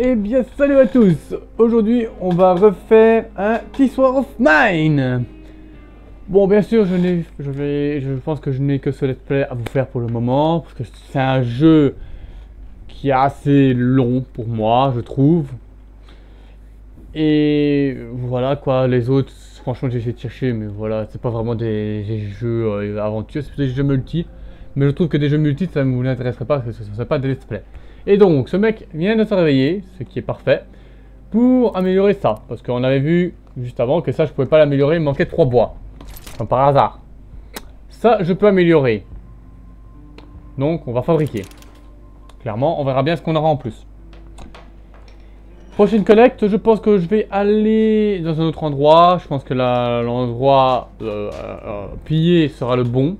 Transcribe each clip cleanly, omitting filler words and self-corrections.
Eh bien salut à tous. Aujourd'hui on va refaire un This War of Mine. Bon bien sûr je pense que je n'ai que ce let's play à vous faire pour le moment. Parce que c'est un jeu qui est assez long pour moi je trouve. Et voilà quoi, les autres franchement j'ai essayé de chercher mais voilà, c'est pas vraiment des jeux aventures, c'est des jeux multi. Mais je trouve que des jeux multi ça ne vous intéresserait pas parce que ce ne sont pas des let's play. Et donc ce mec vient de se réveiller, ce qui est parfait, pour améliorer ça. Parce qu'on avait vu juste avant que ça je pouvais pas l'améliorer, il me manquait 3 bois. Comme par hasard. Ça je peux améliorer. Donc on va fabriquer. Clairement on verra bien ce qu'on aura en plus. Prochaine collecte, je pense que je vais aller dans un autre endroit. Je pense que l'endroit pillé sera le bon.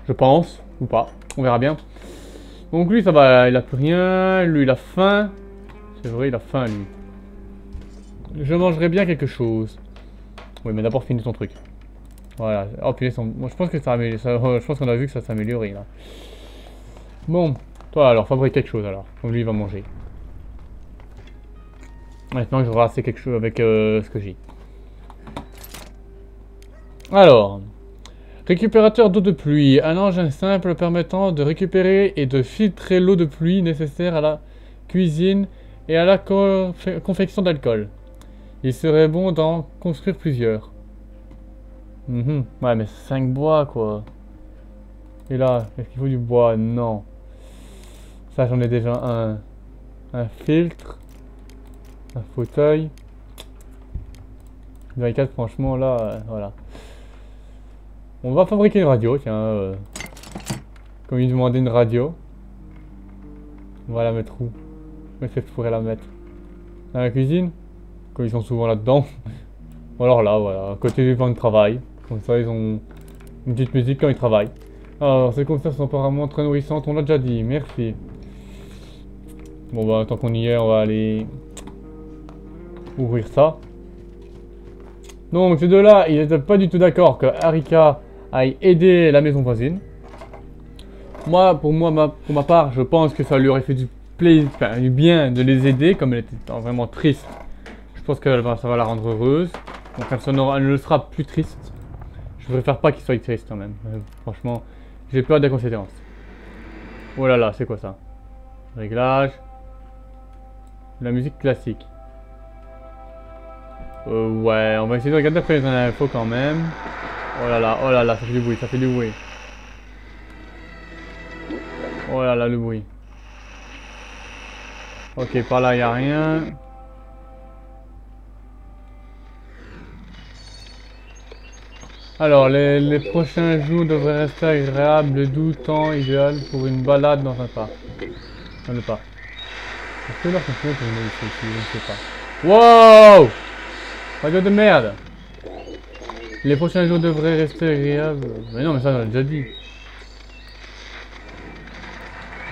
Je pense, ou pas, on verra bien. Donc lui ça va, il a plus rien, lui il a faim. C'est vrai, il a faim lui. Je mangerai bien quelque chose. Oui mais d'abord finis ton truc. Voilà, oh putain, moi je pense que ça je pense qu'on a vu que ça s'est amélioré là. Bon, toi alors, fabrique quelque chose alors, comme lui il va manger. Maintenant j'aurai assez quelque chose avec ce que j'ai. Alors, récupérateur d'eau de pluie, un engin simple permettant de récupérer et de filtrer l'eau de pluie nécessaire à la cuisine et à la confection d'alcool. Il serait bon d'en construire plusieurs. Ouais mais 5 bois quoi. Et là, est-ce qu'il faut du bois? Non. Ça j'en ai déjà un. Un filtre. Un fauteuil. Le 4 franchement là, voilà. On va fabriquer une radio, tiens. Comme il demandait une radio. On va la mettre où? Où est-ce que je pourrais la mettre? Dans la cuisine? Comme ils sont souvent là-dedans. Ou alors là, voilà, à côté du plan de travail. Comme ça ils ont une petite musique quand ils travaillent. Alors, ces conserves sont apparemment très nourrissantes, on l'a déjà dit, merci. Bon bah, tant qu'on y est, on va aller ouvrir ça. Donc, ces deux-là, ils n'étaient pas du tout d'accord que Harika aille aider la maison voisine. Moi, pour ma part, je pense que ça lui aurait fait du plaisir, enfin, du bien de les aider, comme elle était vraiment triste. Je pense que ça va la rendre heureuse. Donc, elle ne sera plus triste. Je préfère pas qu'il soit triste quand même. Franchement, j'ai peur des conséquences. Oh là là, c'est quoi ça? Réglage. La musique classique. Ouais, on va essayer de regarder après les infos quand même. Oh là là, ça fait du bruit, ça fait du bruit. Oh là là, le bruit. Ok, par là, il n'y a rien. Alors, les prochains jours devraient rester agréables, le doux temps idéal pour une balade dans un parc. Dans le parc. Est-ce que là, franchement, pour une ici, je ne sais pas. Wow! Radio de merde! Les prochains jours devraient rester agréables. Mais non, mais ça, on l'a déjà dit.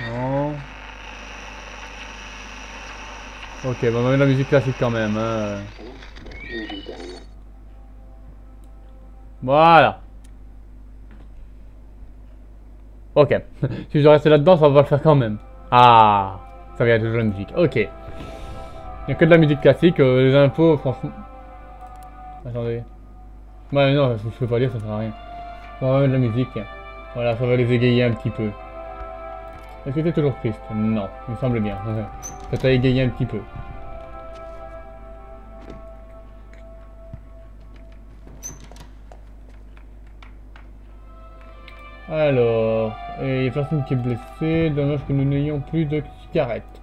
Non. Ok, bah, on va mettre la musique classique quand même. Hein. Voilà. Ok. Si je dois rester là-dedans, ça va le faire quand même. Ah, ça vient de la musique. Ok. Il n'y a que de la musique classique. Les infos, franchement. Attendez. Ouais, non, je peux pas lire, ça sert à rien. On va mettre de la musique. Voilà, ça va les égayer un petit peu. Est-ce que t'es toujours triste? Non, il me semble bien. Ça t'a égayé un petit peu. Alors, il y a personne qui est blessé. Dommage que nous n'ayons plus de cigarettes.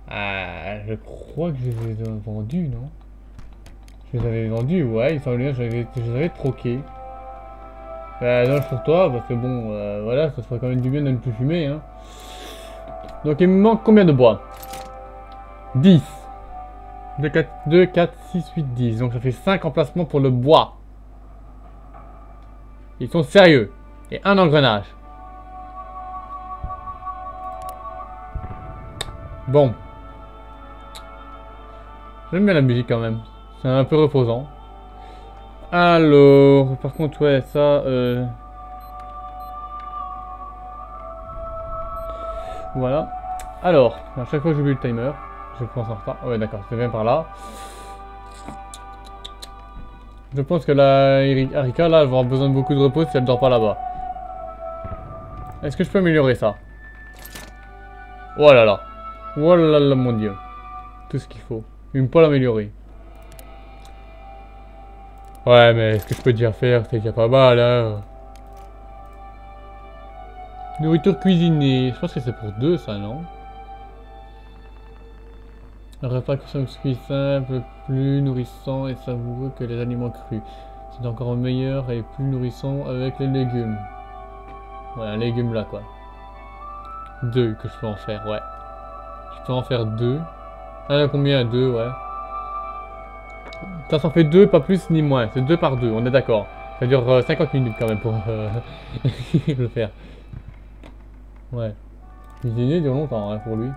Ah, je crois que je les ai vendus, non? Je les avais vendus, ouais, il semble bien que je les avais troqués. Bah, dommage pour toi, parce que bon, voilà, ça serait quand même du bien de ne plus fumer, hein. Donc il me manque combien de bois? 10. 2, 4, 6, 8, 10. Donc ça fait 5 emplacements pour le bois. Ils sont sérieux. Et un engrenage. Bon. J'aime bien la musique quand même. C'est un peu reposant. Alors, par contre, ouais, ça... Voilà. Alors, à chaque fois que j'oublie le timer, je pense en retard. Ouais, d'accord, c'est bien par là. Je pense que la Arika, là, elle va avoir besoin de beaucoup de repos si elle dort pas là-bas. Est-ce que je peux améliorer ça? Oh là là. Oh là là, mon dieu. Tout ce qu'il faut. Une poêle améliorée. Ouais, mais ce que je peux déjà faire, c'est déjà pas mal, hein. Nourriture cuisinée. Je pense que c'est pour deux, ça, non? Un repas cuit simple, plus nourrissant et savoureux que les aliments crus. C'est encore meilleur et plus nourrissant avec les légumes. Ouais, un légume là, quoi. Deux que je peux en faire, ouais. Je peux en faire deux. Ah, combien? Deux, ouais. Ça s'en fait deux, pas plus ni moins. C'est deux par deux, on est d'accord. Ça dure 50 minutes quand même pour le faire. Ouais. Cuisiner dure longtemps hein, pour lui.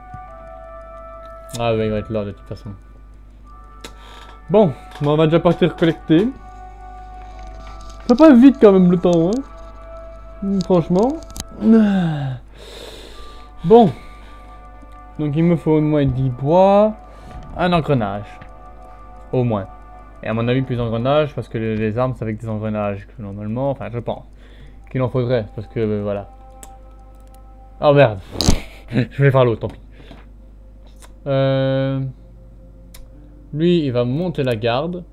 Ah ouais, il va être là de toute façon. Bon, on va déjà partir collecter. Ça passe vite quand même le temps, hein. Franchement. Bon. Donc il me faut au moins 10 bois. Un engrenage. Au moins. Et à mon avis plus d'engrenages parce que les armes c'est avec des engrenages normalement. Enfin je pense. Qu'il en faudrait parce que voilà. Oh merde. Je vais faire l'autre, tant pis. Lui, il va monter la garde.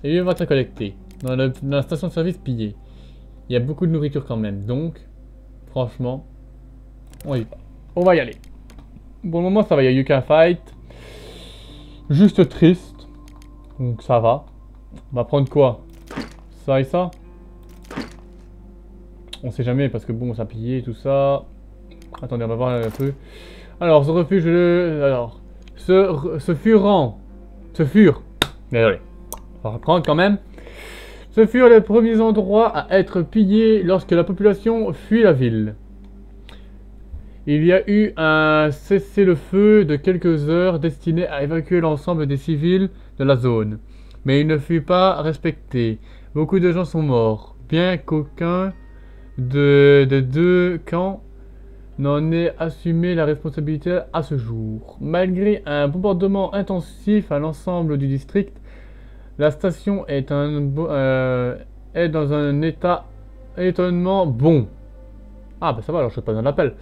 Et lui, il va te collecter. Dans la station de service pillée. Il y a beaucoup de nourriture quand même. Donc, franchement, on y va. On va y aller. Pour le moment, ça va. Il y a Yuka Fight. Juste triste. Donc, ça va. On va prendre quoi? Ça et ça? On sait jamais parce que bon, ça pillé tout ça. Attendez, on va voir un peu. Alors, ce refuge, alors, ce furent, désolé, on va reprendre quand même. Ce furent les premiers endroits à être pillés lorsque la population fuit la ville. Il y a eu un cessez-le-feu de quelques heures destiné à évacuer l'ensemble des civils de la zone. Mais il ne fut pas respecté. Beaucoup de gens sont morts, bien qu'aucun des deux camps n'en ait assumé la responsabilité à ce jour. Malgré un bombardement intensif à l'ensemble du district, la station est dans un état étonnamment bon. Ah bah ça va alors je fais pas un appel.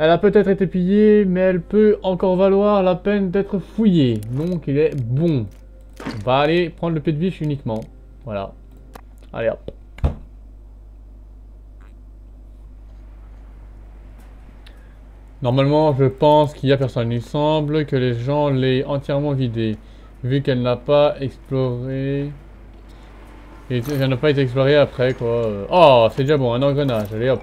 Elle a peut-être été pillée, mais elle peut encore valoir la peine d'être fouillée. Donc il est bon. On va aller prendre le pied de biche uniquement. Voilà. Allez hop. Normalement, je pense qu'il n'y a personne. Il semble que les gens l'aient entièrement vidée, vu qu'elle n'a pas exploré... Et elle n'a pas été explorée après, quoi. Oh, c'est déjà bon, un engrenage. Allez, hop.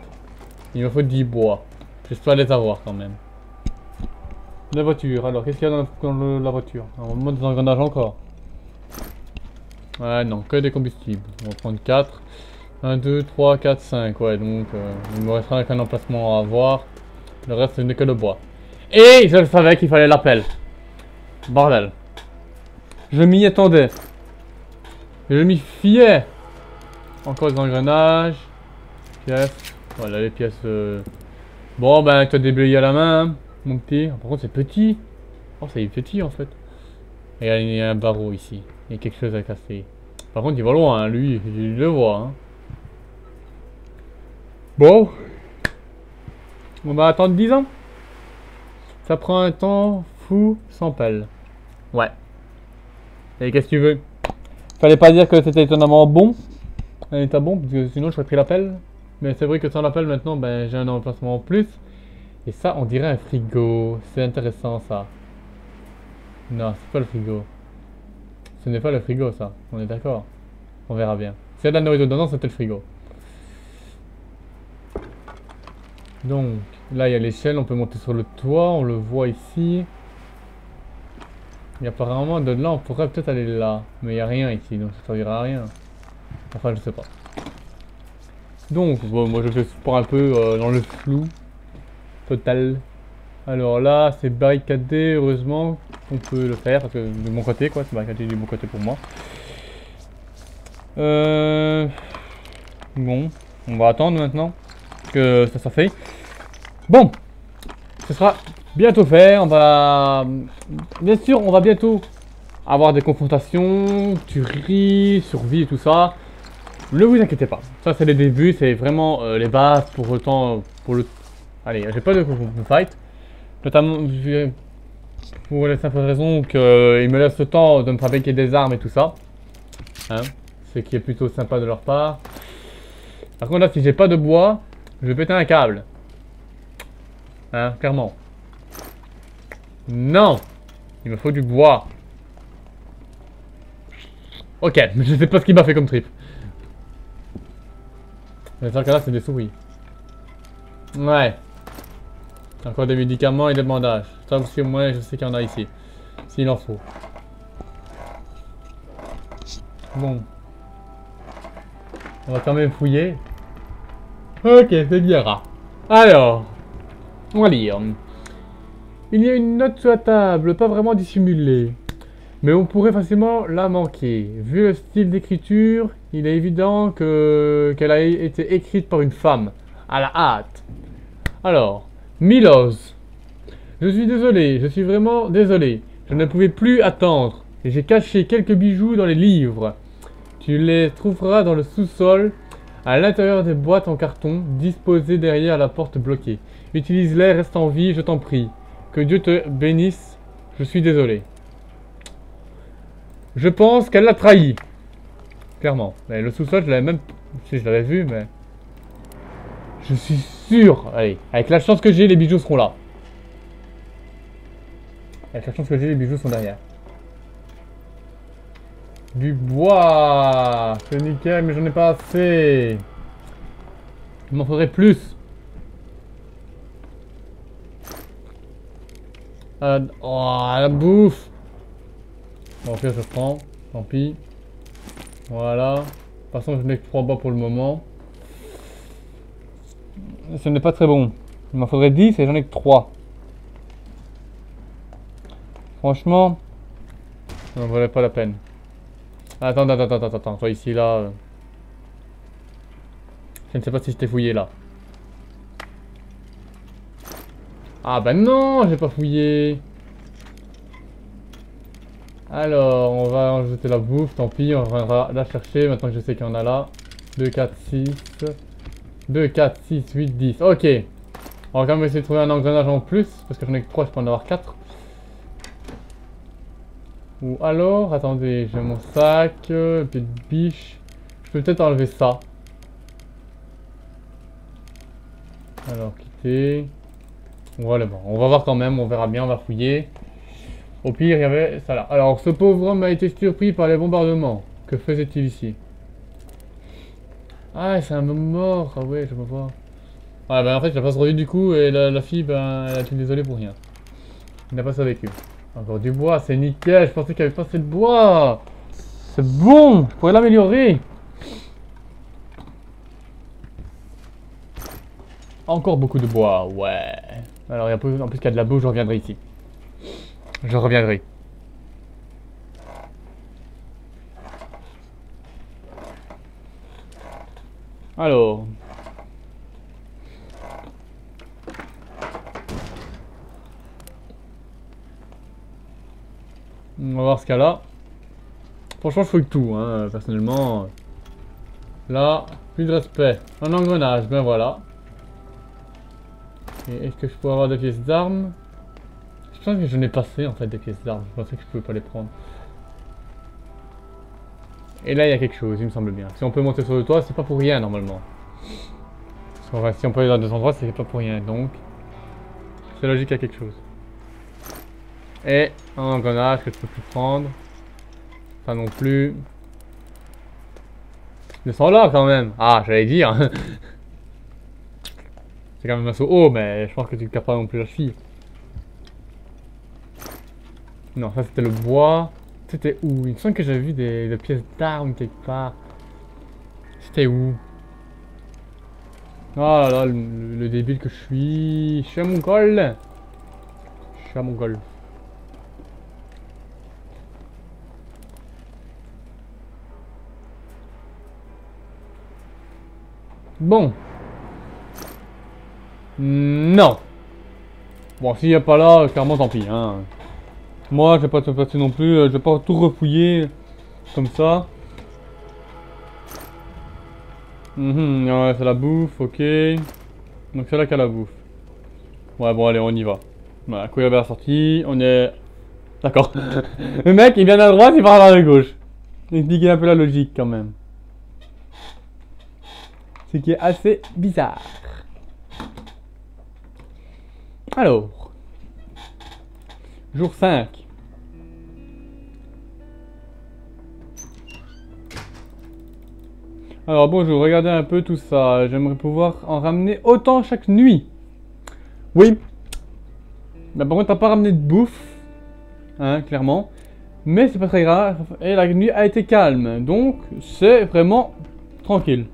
Il me faut 10 bois. J'espère les avoir, quand même. La voiture. Alors, qu'est-ce qu'il y a dans la voiture? Normalement, des engrenages encore. Ouais, non, que des combustibles. On va prendre 4. 1, 2, 3, 4, 5. Ouais, donc, il me restera qu'un emplacement à avoir. Le reste, ce n'est que le bois. Et je le savais qu'il fallait l'appel. Bordel. Je m'y attendais. Je m'y fiais. Encore des engrenages. Pièces. Voilà les pièces. Bon, ben, tu as déblayé à la main, hein, mon petit. Par contre, c'est petit. Oh, c'est petit en fait. Et il y a un barreau ici. Il y a quelque chose à casser. Par contre, il va loin, hein, lui. Je le vois. Hein. Bon. On va attendre 10 ans. Ça prend un temps fou sans pelle. Ouais. Et qu'est-ce que tu veux? Fallait pas dire que c'était étonnamment bon. Un état bon, parce que sinon je serais pris la pelle. Mais c'est vrai que sans la pelle maintenant, ben j'ai un emplacement en plus. Et ça, on dirait un frigo. C'est intéressant ça. Non, c'est pas le frigo. Ce n'est pas le frigo ça. On est d'accord. On verra bien. S'il y a de la nourriture dedans, c'était le frigo. Donc, là il y a l'échelle, on peut monter sur le toit, on le voit ici. Et apparemment, de là, on pourrait peut-être aller là. Mais il n'y a rien ici, donc ça servira à rien. Enfin, je sais pas. Donc, bon, moi je fais sport un peu dans le flou. Total. Alors là, c'est barricadé, heureusement. on peut le faire, parce que de mon côté, quoi, c'est barricadé du bon côté pour moi. Bon, on va attendre maintenant que ça soit fait. Bon, ce sera bientôt fait, on va... Bien sûr, on va bientôt avoir des confrontations, tueries, survie et tout ça. Ne vous inquiétez pas, ça c'est les débuts, c'est vraiment les bases pour le temps, pour le... Allez, j'ai pas de fight, notamment pour la simple raison qu'il me laisse le temps de me fabriquer des armes et tout ça. Hein, ce qui est plutôt sympa de leur part. Par contre là, si j'ai pas de bois, je vais péter un câble. Hein, clairement. Non, il me faut du bois. Ok, mais je sais pas ce qu'il m'a fait comme trip. Mais dans ce cas-là, c'est des souris. Ouais. Encore des médicaments et des bandages. Ça aussi, au moins, je sais qu'il y en a ici. S'il en faut. Bon. On va quand même fouiller. Ok, c'est bien rare. Alors. On va lire. Il y a une note sur la table, pas vraiment dissimulée. Mais on pourrait facilement la manquer. Vu le style d'écriture, il est évident qu'elle a été écrite par une femme. À la hâte. Alors, Milos. Je suis désolé, je suis vraiment désolé. Je ne pouvais plus attendre. J'ai caché quelques bijoux dans les livres. Tu les trouveras dans le sous-sol, à l'intérieur des boîtes en carton, disposées derrière la porte bloquée. Utilise-les, reste en vie, je t'en prie. Que Dieu te bénisse. Je suis désolé. Je pense qu'elle l'a trahi. Clairement. Mais le sous-sol, je l'avais même... Si, je l'avais vu, mais... Je suis sûr. Allez, avec la chance que j'ai, les bijoux seront là. Avec la chance que j'ai, les bijoux sont derrière. Du bois. C'est nickel, mais j'en ai pas assez. Il m'en faudrait plus. Oh, la bouffe. Bon, au pire, je prends. Tant pis. Voilà. De toute façon, je n'ai que 3 bois pour le moment. Ce n'est pas très bon. Il m'en faudrait 10 et j'en ai que 3. Franchement, ça n'en valait pas la peine. Attends. Toi ici, là. Je ne sais pas si je t'ai fouillé là. Ah bah non, j'ai pas fouillé. Alors, on va en jeter la bouffe, tant pis, on va la chercher maintenant que je sais qu'il y en a là. 2, 4, 6. 2, 4, 6, 8, 10. Ok. On va quand même essayer de trouver un engrenage en plus, parce que j'en ai que 3, je peux en avoir 4. Ou alors, attendez, j'ai mon sac, une petite biche. Je peux peut-être enlever ça. Alors, quitter. Voilà, bon, on va voir quand même, on verra bien, on va fouiller. Au pire, il y avait ça là. Alors, ce pauvre homme a été surpris par les bombardements. Que faisait-il ici? Ah, c'est un homme mort. Ah ouais, je me vois. Ouais, bah en fait, il a pas survécu du coup, et la fille, ben, elle a été désolée pour rien. Il n'a pas survécu. Encore du bois, c'est nickel. Je pensais qu'il n'y avait pas assez de bois. C'est bon, je pourrais l'améliorer. Encore beaucoup de bois, ouais. Alors, en plus qu'il y a de la boue, je reviendrai ici. Je reviendrai. Alors. On va voir ce qu'il y a là. Franchement, je fouille tout, hein, personnellement. Là, plus de respect. Un engrenage, ben voilà. Et est-ce que je peux avoir des pièces d'armes? Je pense que je n'ai pas assez en fait des pièces d'armes. Je pensais que je pouvais pas les prendre. Et là, il y a quelque chose, il me semble bien. Si on peut monter sur le toit, c'est pas pour rien normalement. Enfin, si on peut aller dans deux endroits, c'est pas pour rien. Donc, c'est logique, il y a quelque chose. Et un engrenage que je peux plus prendre. Ça non plus. Ils sont là quand même. Ah, j'allais dire. C'est quand même un saut haut, mais je pense que tu ne capes pas non plus la fille. Non, ça c'était le bois. C'était où? Il me semble que j'avais vu des pièces d'armes quelque part. C'était où? Oh là là, le débile que je suis. Je suis à mon goal. Je suis à mon goal. Bon. Non. Bon, s'il n'y a pas là, clairement, tant pis. Hein. Moi, je vais pas te passer non plus. Je vais pas tout refouiller comme ça. Ouais, c'est la bouffe, ok. Donc c'est là qu'il y a la bouffe. Ouais, bon, allez, on y va. Voilà, couille vers la sortie, on est... D'accord. Le mec, il vient à droite, il part vers la gauche. Expliquer un peu la logique, quand même. Ce qui est assez bizarre. Alors. Jour 5. Alors bonjour, regardez un peu tout ça. J'aimerais pouvoir en ramener autant chaque nuit. Oui. Bah, par contre, t'as pas ramené de bouffe. Hein, clairement. Mais c'est pas très grave. Et la nuit a été calme. Donc, c'est vraiment tranquille.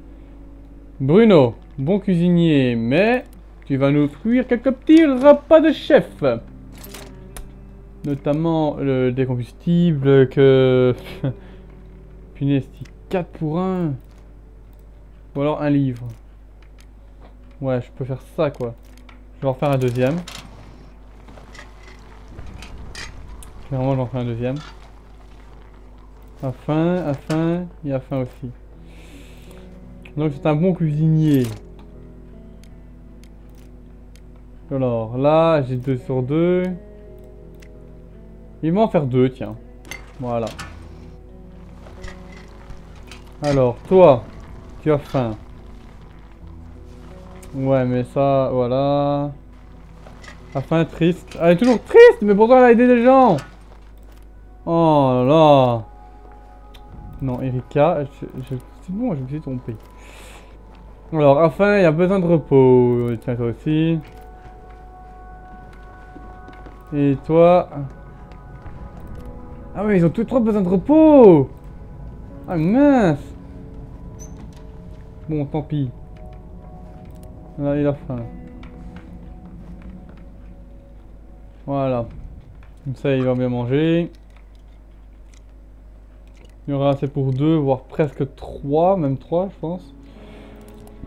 Bruno, bon cuisinier, mais tu vas nous offrir quelques petits repas de chef. Notamment le décombustible que... Punaise, 4 pour 1. Ou alors un livre. Ouais, je peux faire ça quoi. Je vais en refaire un deuxième. Clairement, j'en fais un deuxième. À faim, il y a faim aussi. Donc c'est un bon cuisinier. Alors là, j'ai 2 sur 2. Il va en faire 2, tiens. Voilà. Alors, toi, tu as faim. Ouais, mais ça, voilà. La faim triste. Elle est toujours triste, mais pourtant elle a aidé des gens. Oh là là. Non, Erika, c'est bon, je me suis trompé. Alors, enfin, il y a besoin de repos. Tiens, toi aussi. Et toi... Ah oui, ils ont tous trois besoin de repos. Ah mince. Bon, tant pis. Là, il a faim. Voilà. Comme ça, il va bien manger. Il y aura assez pour 2, voire presque 3, même 3, je pense.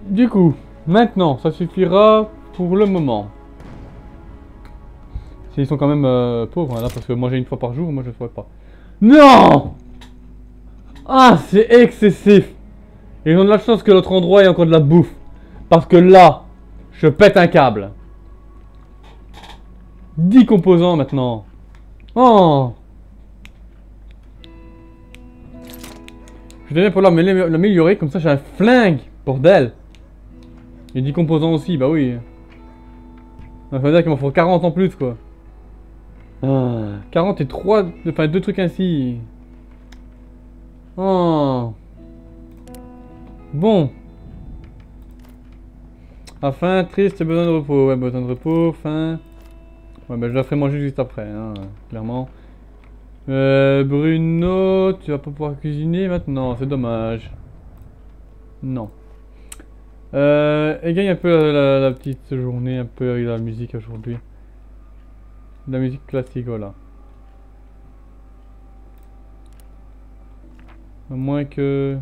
Du coup, maintenant, ça suffira pour le moment. Ils sont quand même pauvres, hein, là, parce que manger une fois par jour, moi je ne ferais pas. Non! Ah, c'est excessif! Ils ont de la chance que l'autre endroit ait encore de la bouffe. Parce que là, je pète un câble. 10 composants maintenant. Oh! Je vais pour l'améliorer, comme ça j'ai un flingue, bordel. Et 10 composants aussi, bah oui. Ça veut dire qu'il m'en faut 40 en plus, quoi. 40 et 3, enfin 2 trucs ainsi. Oh. Bon. Faim, triste, besoin de repos. Ouais, besoin de repos, faim. Ouais, bah je la ferai manger juste après, hein, clairement. Bruno, tu vas pas pouvoir cuisiner maintenant, c'est dommage. Non. Et gagne un peu la petite journée, un peu avec la musique aujourd'hui. La musique classique, voilà. À moins que...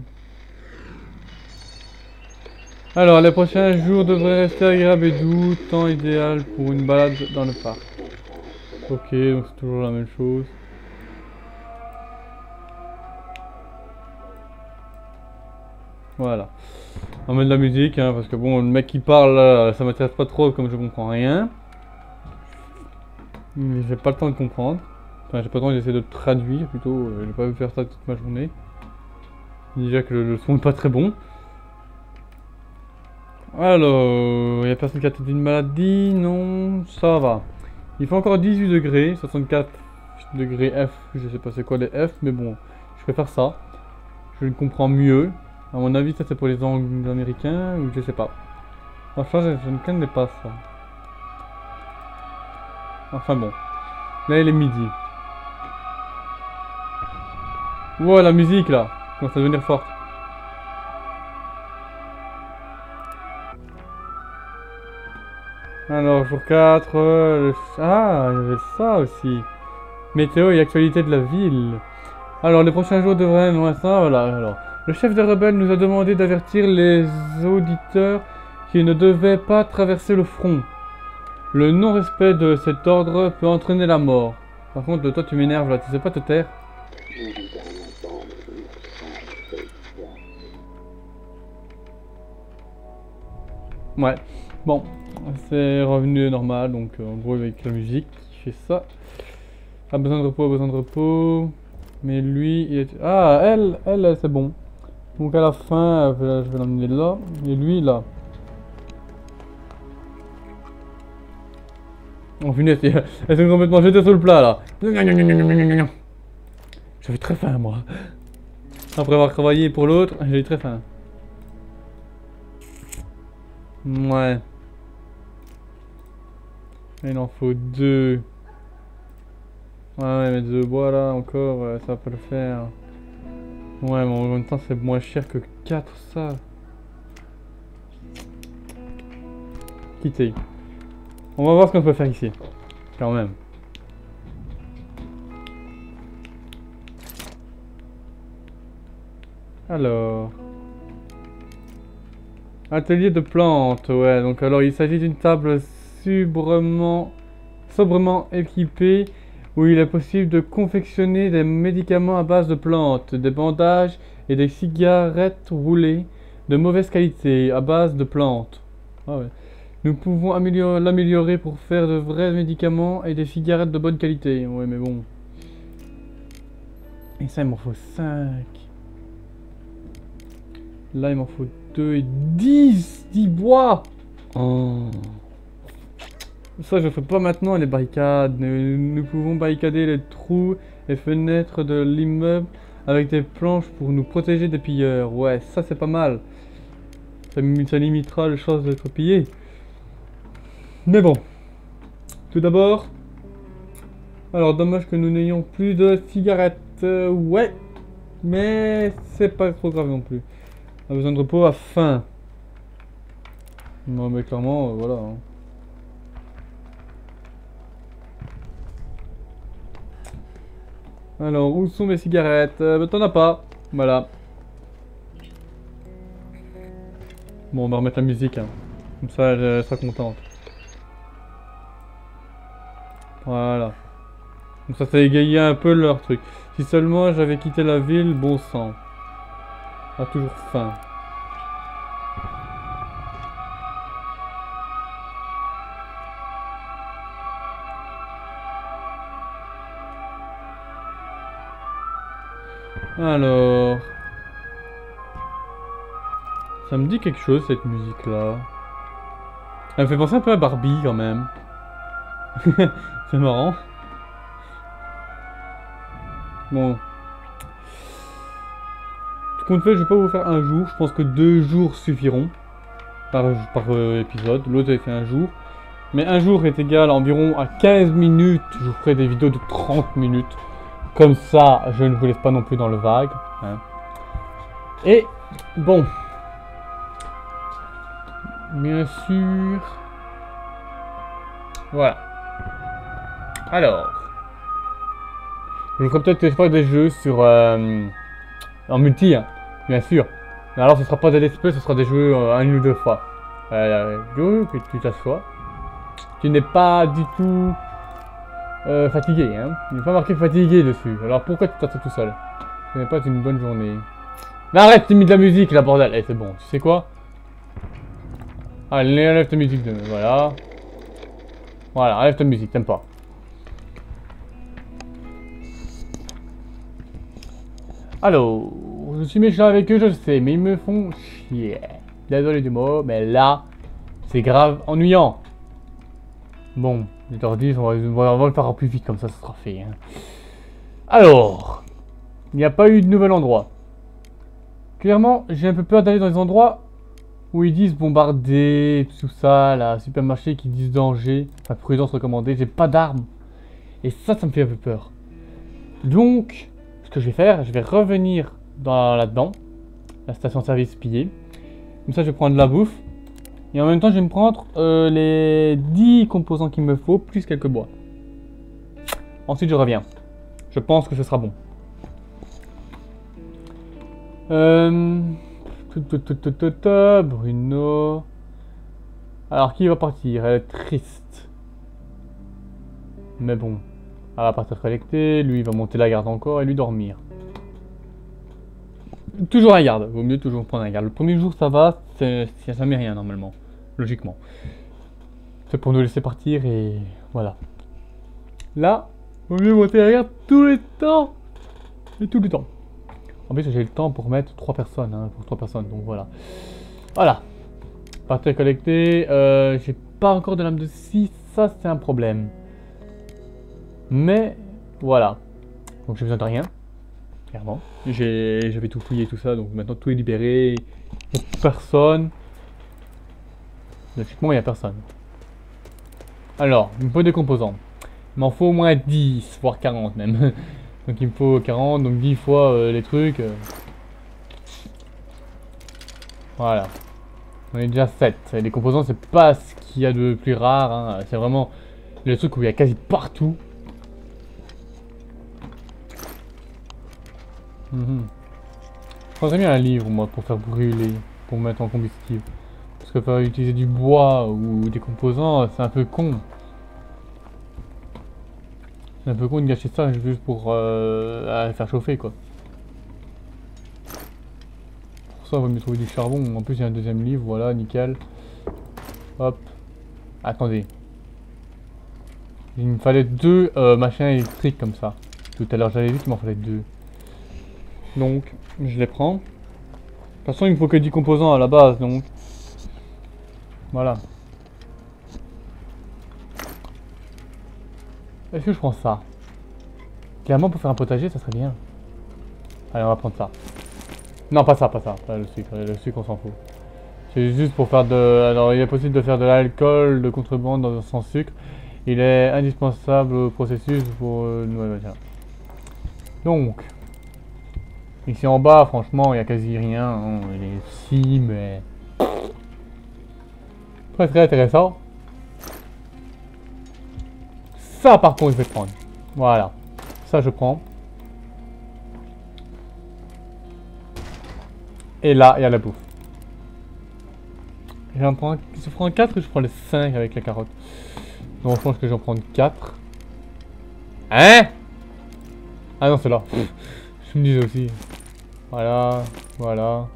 Alors, les prochains jours devraient rester agréables et doux, temps idéal pour une balade dans le parc. Ok, donc c'est toujours la même chose. Voilà. On met de la musique, hein, parce que bon, le mec qui parle, là, ça m'intéresse pas trop comme je comprends rien. Mais j'ai pas le temps de comprendre. Enfin, j'ai pas le temps d'essayer de traduire plutôt. J'ai pas vu faire ça toute ma journée. Déjà que le son est pas très bon. Alors, il y a personne qui a peut-être une maladie? Non, ça va. Il fait encore 18 degrés, 64 degrés F. Je sais pas c'est quoi les F, mais bon, je préfère ça. Je le comprends mieux. À mon avis, ça c'est pour les Américains, ou je sais pas. Enfin, je ne connais pas ça. Enfin bon. Là, il est midi. Wow, la musique là, commence à devenir forte. Alors, jour 4, ah, il y avait ça aussi. Météo et actualité de la ville. Alors, les prochains jours devraient... Ouais, ça, voilà, alors. Le chef des rebelles nous a demandé d'avertir les auditeurs qui ne devaient pas traverser le front. Le non-respect de cet ordre peut entraîner la mort. Par contre, toi tu m'énerves là, tu sais pas te taire. Ouais, bon, c'est revenu normal, donc en gros avec la musique, il fait ça. Ah, besoin de repos, besoin de repos. Mais lui, il est... Ah, elle c'est bon. Donc à la fin, je vais l'emmener là, et lui là. Oh punaise, elles sont complètement jetées sur le plat là. J'avais très faim moi. Après avoir travaillé pour l'autre, j'ai eu très faim. Ouais. Il en faut 2. Ouais, mais 2 bois là encore, ça peut le faire. Ouais, mais en même temps c'est moins cher que 4 ça. Quitter. On va voir ce qu'on peut faire ici. Quand même. Alors. Atelier de plantes, ouais. Donc alors il s'agit d'une table sobrement équipée où il est possible de confectionner des médicaments à base de plantes, des bandages et des cigarettes roulées de mauvaise qualité à base de plantes. Ah ouais. Nous pouvons l'améliorer pour faire de vrais médicaments et des cigarettes de bonne qualité. Ouais, mais bon. Et ça, il m'en faut 5. Là, il m'en faut 2 et 10. 10 bois. Oh. Ça, je ne fais pas maintenant les barricades. Nous pouvons barricader les trous et fenêtres de l'immeuble avec des planches pour nous protéger des pilleurs. Ouais, ça, c'est pas mal. Ça limitera les chances d'être pillé. Mais bon, tout d'abord, alors dommage que nous n'ayons plus de cigarettes, ouais, mais c'est pas trop grave non plus. On a besoin de repos à faim. Non mais clairement, voilà. Hein. Alors, où sont mes cigarettes? T'en as pas, voilà. Bon, on va remettre la musique, hein. Comme ça elle sera contente. Voilà. Donc ça égayé un peu leur truc. Si seulement j'avais quitté la ville, bon sang. A toujours faim. Alors... Ça me dit quelque chose cette musique là. Elle me fait penser un peu à Barbie quand même. C'est marrant. Bon. Tout compte fait, je vais pas vous faire un jour. Je pense que 2 jours suffiront. Par épisode. L'autre avait fait un jour. Mais un jour est égal à environ à 15 minutes. Je vous ferai des vidéos de 30 minutes. Comme ça, je ne vous laisse pas non plus dans le vague. Hein. Et, bon. Bien sûr. Voilà. Alors. Je vous ferai peut-être des jeux sur... en multi, hein, bien sûr. Mais alors ce sera pas des let's play, ce sera des jeux 1 ou 2 fois. Que tu t'assois. Tu n'es pas du tout fatigué, hein. Il n'est pas marqué fatigué dessus. Alors pourquoi tu t'assois tout seul? Ce n'est pas une bonne journée. Mais arrête, tu mets de la musique là, bordel. Eh, c'est bon, tu sais quoi? Allez, enlève ta musique de... Voilà. Voilà, enlève ta musique, t'aimes pas. Alors, je suis méchant avec eux, je le sais, mais ils me font chier. Désolé du mot, mais là, c'est grave ennuyant. Bon, je leur dis, on va le faire en plus vite, comme ça sera fait. Hein. Alors, il n'y a pas eu de nouvel endroit. Clairement, j'ai un peu peur d'aller dans les endroits où ils disent bombarder, tout ça, là, supermarché qui disent danger, enfin prudence recommandée, j'ai pas d'armes. Et ça me fait un peu peur. Donc... Ce que je vais faire, je vais revenir là-dedans, la station-service pillée. Comme ça, je vais prendre de la bouffe. Et en même temps, je vais me prendre les 10 composants qu'il me faut, plus quelques bois. Ensuite, je reviens. Je pense que ce sera bon. Euh... Bruno... Alors, qui va partir? Elle est triste. Mais bon. Elle va partir collecter, lui il va monter la garde encore et lui dormir. Toujours un garde, vaut mieux toujours prendre un garde. Le premier jour ça va, ça met rien normalement, logiquement. C'est pour nous laisser partir et voilà. Là, vaut mieux monter la garde tous les temps. Et tout le temps. En plus j'ai le temps pour mettre 3 personnes, hein, pour 3 personnes, donc voilà. Voilà. Partir collecter, j'ai pas encore de lame de scie, ça c'est un problème. Mais voilà. Donc j'ai besoin de rien. Clairement. J'avais tout fouillé tout ça, donc maintenant tout est libéré. Il n'y a personne. Logiquement, il n'y a personne. Alors, il me faut des composants. Il m'en faut au moins 10, voire 40 même. Donc il me faut 40, donc 10 fois les trucs. Voilà. On est déjà 7. Et les composants, c'est pas ce qu'il y a de plus rare. Hein. C'est vraiment les trucs où il y a quasi partout. Je prendrais bien un livre, moi, pour faire brûler, pour mettre en combustible. Parce que faire utiliser du bois ou des composants, c'est un peu con. C'est un peu con de gâcher ça juste pour faire chauffer, quoi. Pour ça, on va mieux trouver du charbon. En plus, il y a un deuxième livre, voilà, nickel. Hop. Attendez. Il me fallait 2 machins électriques comme ça. Tout à l'heure, j'avais vu qu'il m'en fallait 2. Donc, je les prends. De toute façon, il me faut que 10 composants à la base, donc. Voilà. Est-ce que je prends ça? Clairement, pour faire un potager, ça serait bien. Allez, on va prendre ça. Non, pas ça, pas ça. Pas le sucre. Le sucre, on s'en fout. C'est juste pour faire de... Alors, il est possible de faire de l'alcool de contrebande sans sucre. Il est indispensable au processus pour... Donc... Ici en bas, franchement, il n'y a quasi rien. Hein. Il est si, mais... Très très intéressant. Ça, par contre, je vais prendre. Voilà. Ça, je prends. Et là, il y a la bouffe. J'en prends... Je prends 4 ou je prends les 5 avec la carotte? Donc, je pense que j'en prends 4. Hein? Ah non, c'est là. Je me disais aussi. Voilà, voilà.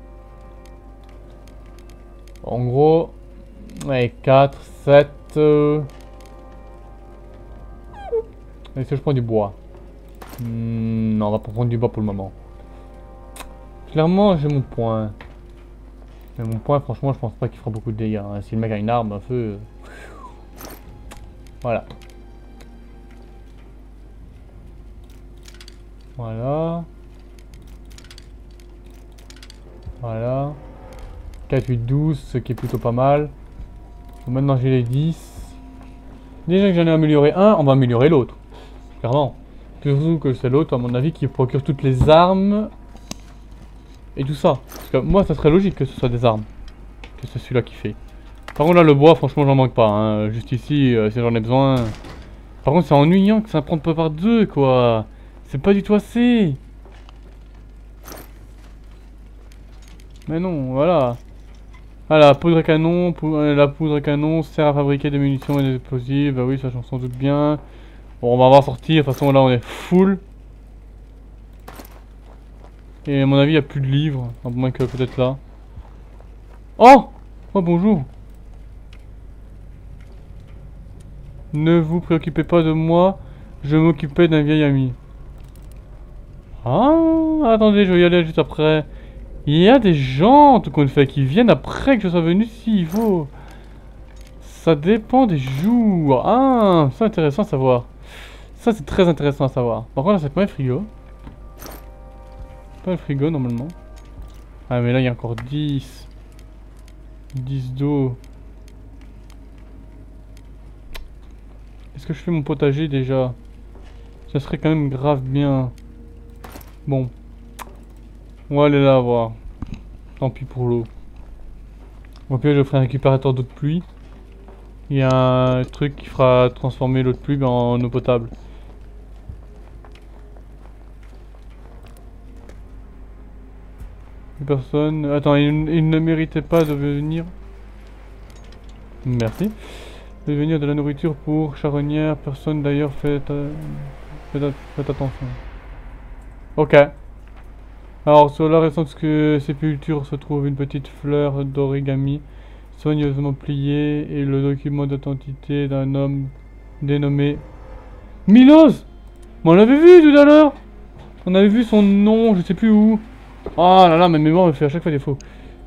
En gros, ouais, 4, 7. Est-ce que je prends du bois? Non, on va pas prendre du bois pour le moment. Clairement, j'ai mon point. Mais mon point, franchement, je pense pas qu'il fera beaucoup de dégâts. Hein. Si le mec a une arme à feu. Voilà. Voilà. Voilà. 4, 8, 12, ce qui est plutôt pas mal. Bon, maintenant j'ai les 10. Déjà que j'en ai amélioré un, on va améliorer l'autre. Clairement. Surtout que c'est l'autre, à mon avis, qui procure toutes les armes. Et tout ça. Parce que moi, ça serait logique que ce soit des armes. Que c'est celui-là qui fait. Par contre, là, le bois, franchement, j'en manque pas. Hein. Juste ici, si j'en ai besoin. Par contre, c'est ennuyant que ça prenne pas par deux, quoi. C'est pas du tout assez. Mais non, voilà. Ah, la poudre à canon, la poudre à canon sert à fabriquer des munitions et des explosifs. Bah oui, ça j'en sans doute bien. Bon, on va voir sortir. De toute façon, là, on est full. Et à mon avis, il n'y a plus de livres. À moins que peut-être là. Oh! Oh, bonjour. Ne vous préoccupez pas de moi. Je m'occupais d'un vieil ami. Ah, attendez, je vais y aller juste après. Il y a des gens, tout compte fait, qui viennent après que je sois venu s'il faut. Ça dépend des jours. Ah, c'est intéressant à savoir. Ça, c'est très intéressant à savoir. Par contre, là, c'est pas un frigo. Pas un frigo, normalement. Ah, mais là, il y a encore 10. 10 d'eau. Est-ce que je fais mon potager, déjà? Ça serait quand même grave bien. Bon. On va aller là voir. Tant pis pour l'eau. Au pire, je ferai un récupérateur d'eau de pluie. Il y a un truc qui fera transformer l'eau de pluie en eau potable. Personne. Attends, il ne méritait pas de venir. Merci. De venir de la nourriture pour charognard. Personne d'ailleurs, faites attention. Ok. Alors, sur la récente sépulture se trouve une petite fleur d'origami soigneusement pliée et le document d'authenticité d'un homme dénommé Milos. Mais on l'avait vu tout à l'heure. On avait vu son nom, je sais plus où. Oh là là, ma mémoire me fait à chaque fois défaut.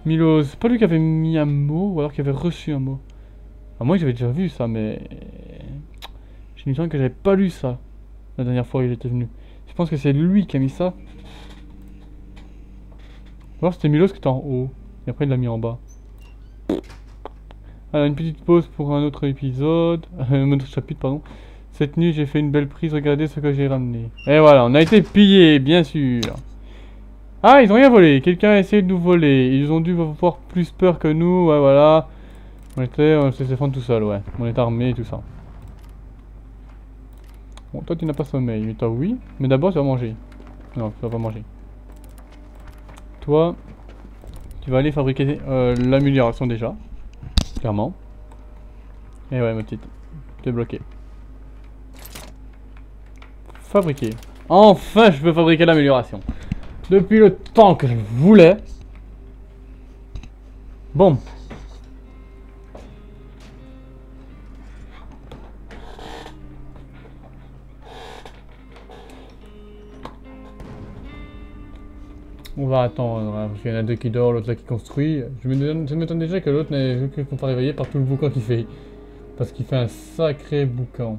Milos, c'est pas lui qui avait mis un mot ou alors qui avait reçu un mot. Ah, moi j'avais déjà vu ça, mais j'ai l'impression que j'avais pas lu ça la dernière fois qu'il était venu. Je pense que c'est lui qui a mis ça. Ou alors c'était Milos qui était en haut et après il l'a mis en bas. Alors une petite pause pour un autre épisode, un autre chapitre pardon. Cette nuit j'ai fait une belle prise, regardez ce que j'ai ramené. Et voilà, on a été pillés, bien sûr. Ah, ils ont rien volé, quelqu'un a essayé de nous voler. Ils ont dû avoir plus peur que nous, ouais voilà. On s'est défendre tout seul, ouais. On est armé et tout ça. Bon, toi tu n'as pas sommeil, mais toi oui. Mais d'abord tu vas manger. Non, tu vas pas manger. Toi, tu vas aller fabriquer l'amélioration déjà. Clairement. Et ouais, ma petite. T'es bloqué. Fabriquer. Enfin, je peux fabriquer l'amélioration. Depuis le temps que je voulais. Bon. On va attendre, hein, parce qu'il y en a deux qui dorment, l'autre là qui construit. Je m'étonne déjà que l'autre n'ait vu qu'on pas réveillé par tout le boucan qu'il fait. Parce qu'il fait un sacré boucan.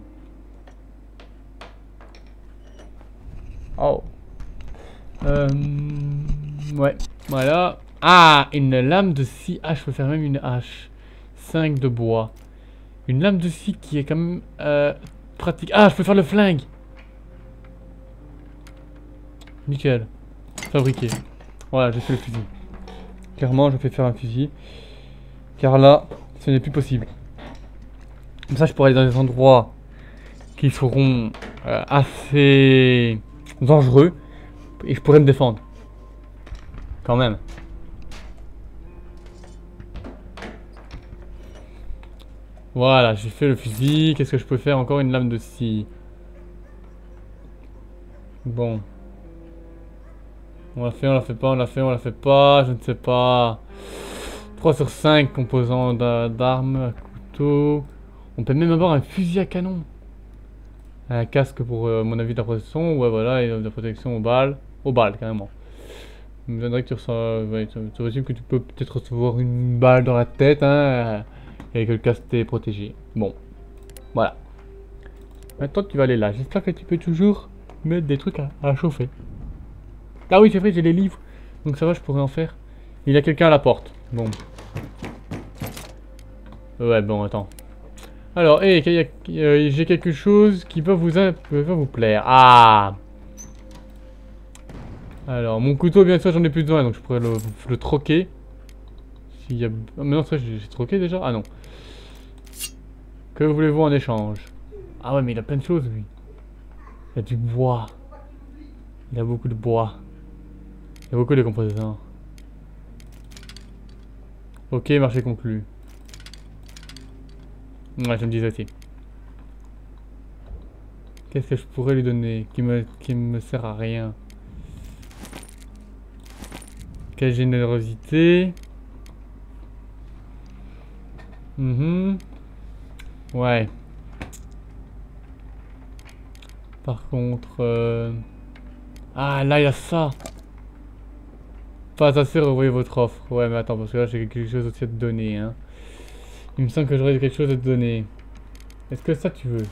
Oh. Ouais. Voilà. Ah, une lame de scie. Ah, je peux faire même une hache. 5 de bois. Une lame de scie qui est quand même pratique. Ah, je peux faire le flingue. Nickel. Fabriqué. Voilà, j'ai fait le fusil. Clairement, je vais faire un fusil. Car là, ce n'est plus possible. Comme ça, je pourrais aller dans des endroits qui seront assez dangereux. Et je pourrais me défendre. Quand même. Voilà, j'ai fait le fusil. Qu'est-ce que je peux faire? Encore une lame de scie. Bon. On l'a fait, on l'a fait pas, on l'a fait, on l'a fait pas, je ne sais pas. 3 sur 5 composants d'armes, un couteau. On peut même avoir un fusil à canon. Un casque pour mon avis de la protection, ouais voilà, et de la protection aux balles. Aux balles carrément. Il me viendrait que tu reçois. Ouais, c'est possible que tu peux peut-être recevoir une balle dans la tête, hein. Et que le casque t'est protégé. Bon. Voilà. Maintenant tu vas aller là. J'espère que tu peux toujours mettre des trucs à chauffer. Ah oui, c'est vrai, j'ai les livres. Donc ça va, je pourrais en faire. Il y a quelqu'un à la porte. Bon. Ouais, bon, attends. Alors, hey, j'ai quelque chose qui peut vous plaire. Ah! Alors, mon couteau, bien sûr, j'en ai plus besoin, donc je pourrais le troquer. S'il y a... Ah, mais non, ça, j'ai troqué déjà? Ah non. Que voulez-vous en échange? Ah ouais, mais il a plein de choses, lui. Il y a du bois. Il a beaucoup de bois. Il y a beaucoup de composants. Ok, marché conclu. Ouais, je me disais aussi. Qu'est-ce que je pourrais lui donner qui me sert à rien? Quelle générosité. Ouais. Par contre... Ah, là, il y a ça. Pas assez, revoyez votre offre. Ouais, mais attends, parce que là, j'ai quelque chose aussi à te donner, hein. Il me semble que j'aurais quelque chose à te donner. Est-ce que ça, tu veux?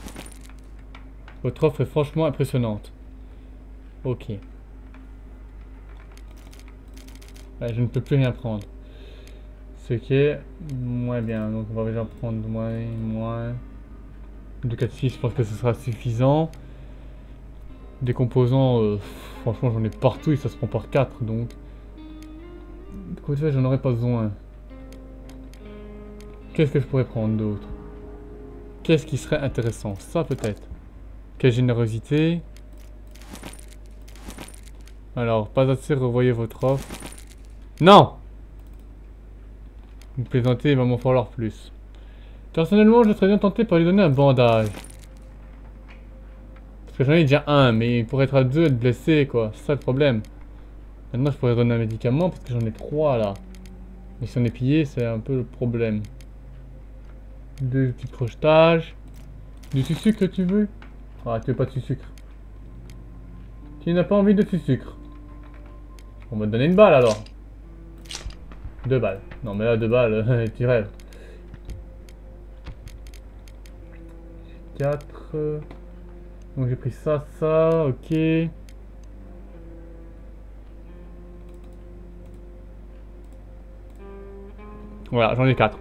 Votre offre est franchement impressionnante. Ok. Ouais, je ne peux plus rien prendre. Ce qui est moins bien. Donc, on va déjà prendre moins. 2, 4, 6, je pense que ce sera suffisant. Des composants, franchement, j'en ai partout et ça se prend par 4, donc... Écoutez, j'en aurais pas besoin. Qu'est-ce que je pourrais prendre d'autre? Qu'est-ce qui serait intéressant? Ça, peut-être. Quelle générosité. Alors, pas assez, revoyez votre offre. Non! Vous plaisantez, il va m'en falloir plus. Personnellement, je serais bien tenté par lui donner un bandage. Parce que j'en ai déjà un, mais pour être à deux, être blessé, quoi. C'est ça le problème. Maintenant, je pourrais donner un médicament parce que j'en ai 3 là. Mais si on est pillé, c'est un peu le problème. 2 petits crochetages. Du sucre, tu veux? Ah, tu veux pas de sucre. Tu n'as pas envie de sucre. On va te donner une balle alors. 2 balles. Non, mais là, 2 balles, tu rêves. 4. Donc j'ai pris ça, ok. Voilà, j'en ai 4.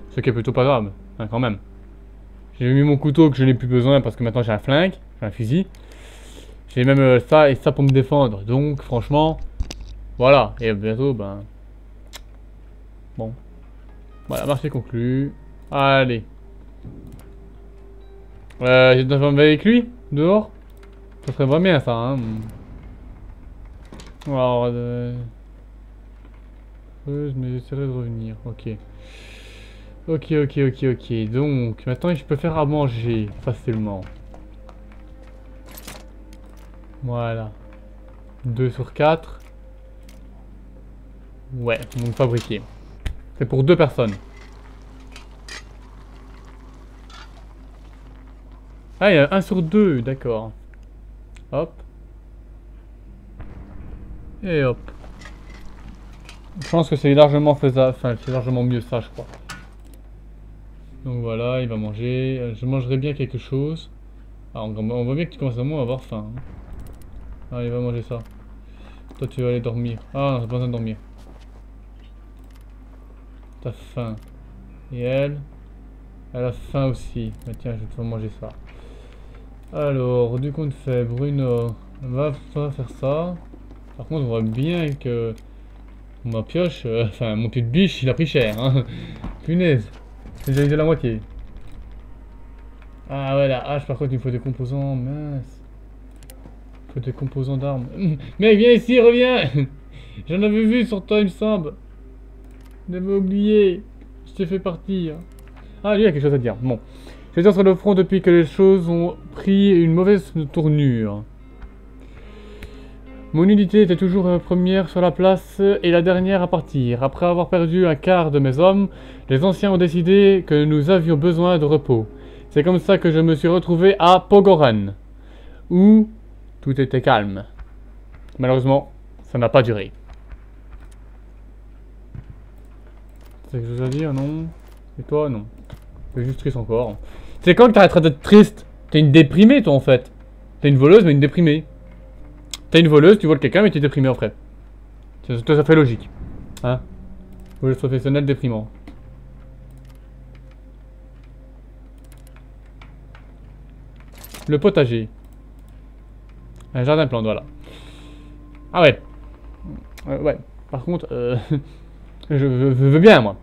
Ce qui est plutôt pas grave, hein, quand même. J'ai mis mon couteau que je n'ai plus besoin parce que maintenant j'ai un flingue, j'ai un fusil. J'ai même ça et ça pour me défendre. Donc franchement, voilà. Et bientôt, ben... Bon. Voilà, marché conclu. Allez. J'ai besoin avec lui, dehors. Ça serait vraiment bien ça, hein. Alors, mais j'essaierai de revenir, ok. Ok. Donc, maintenant je peux faire à manger facilement. Voilà. 2 sur 4. Ouais, donc fabriquer. C'est pour 2 personnes. Ah, il y a 1 sur 2, d'accord. Hop. Et hop. Je pense que c'est largement faisable. Enfin, c'est largement mieux ça, je crois. Donc voilà, il va manger. Je mangerai bien quelque chose. Ah, on voit bien que tu commences vraiment à avoir faim. Hein. Ah, il va manger ça. Toi, tu vas aller dormir. Ah, non, t'as pas besoin de dormir. T'as faim. Et elle a faim aussi. Mais tiens, je vais te faire manger ça. Alors, du compte fait, Bruno va faire ça. Par contre, on voit bien que ma pioche, enfin mon pied de biche, il a pris cher. Hein. Punaise, j'ai déjà eu de la moitié. Ah ouais, la hache, par contre, il faut des composants, mince. Il faut des composants d'armes. Mec, viens ici, reviens. J'en avais vu sur toi, il me semble. J'avais oublié. Je t'ai fait partir. Ah, lui, il a quelque chose à dire. Bon. J'étais sur le front depuis que les choses ont pris une mauvaise tournure. Mon unité était toujours première sur la place et la dernière à partir. Après avoir perdu un quart de mes hommes, les anciens ont décidé que nous avions besoin de repos. C'est comme ça que je me suis retrouvé à Pogoren, où tout était calme. Malheureusement, ça n'a pas duré. C'est quelque chose à dire, non? Et toi, non. T'es juste triste encore. C'est quand que t'arrêteras d'être triste? T'es une déprimée, toi, en fait. T'es une voleuse, mais une déprimée. T'es une voleuse, tu voles quelqu'un, mais tu es déprimé après. Ça fait logique. Hein? Voleuse professionnelle déprimant. Le potager. Un jardin plante, voilà. Ah ouais. Ouais. Par contre, je veux bien, moi.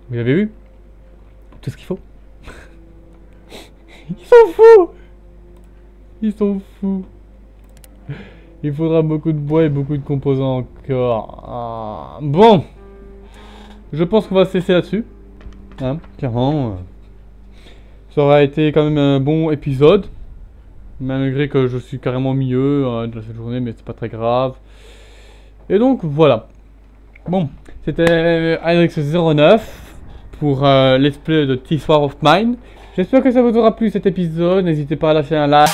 Vous avez vu? Tout ce qu'il faut. Ils sont fous! Ils sont fous. Il faudra beaucoup de bois et beaucoup de composants encore. Ah. Bon. Je pense qu'on va se laisser là-dessus. Hein, clairement. Ça aura été quand même un bon épisode. Malgré que je suis carrément mieux de cette journée, mais c'est pas très grave. Et donc, voilà. Bon. C'était Alex09 pour let's play de This War of Mine. J'espère que ça vous aura plu cet épisode. N'hésitez pas à lâcher un like.